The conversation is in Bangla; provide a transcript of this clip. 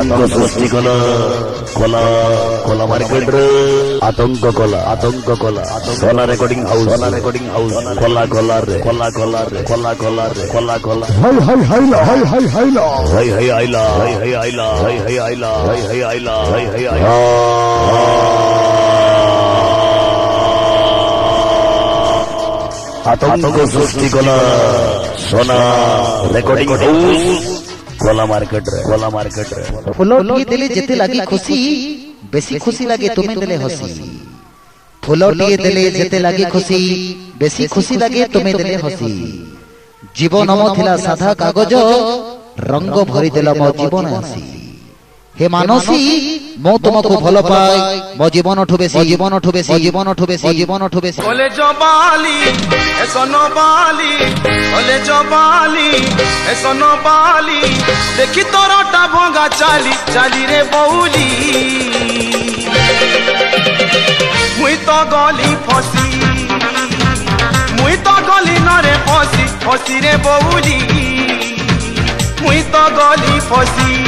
আতঙ্ক সৃষ্টি কলা কলা কলা মার্কেট আতঙ্ক কলা সোনা রেকর্ডিং হাউস কলা কলা রে কলা কলা রে কলা কলা রে কলা কলা হাই হাই হাইলা হাই হাই হাইলা হাই হাই আইলা হাই হাই আইলা হাই হাই আইলা হাই হাই আইলা হাই হাই আইলা আতঙ্ক সৃষ্টি কলা সোনা রেকর্ডিং হাউস কলা মার্কেট রে ফুলটিଏ ଦେଲେ ଯେତେ ଲାଗି ଖୁସି ବେଶୀ ଖୁସି ଲାଗେ ତୁମେ ଦେଲେ ହସି ফুলটিଏ ଦେଲେ ଯେତେ ଲାଗି ଖୁସି ବେଶୀ ଖୁସି ଲାଗେ ତୁମେ ଦେଲେ ହସି ଜୀବନ ମୋ ଥିଲା ସାଧା କାଗଜ ରଙ୍ଗ ଭରିଦେଲ ମୋ ଜୀବନ ଆସି হে মানসী মো তোমাকে ভাল পাই মো জীবনঠু বেশি ওলে জবালি এ সনবালি ওলে জবালি এ সনবালি দেখি তোরটা ভঙ্গা চালি রে বউলি মুই তো গলি নরে ফসি রে বউলি মুই তো গলি ফসি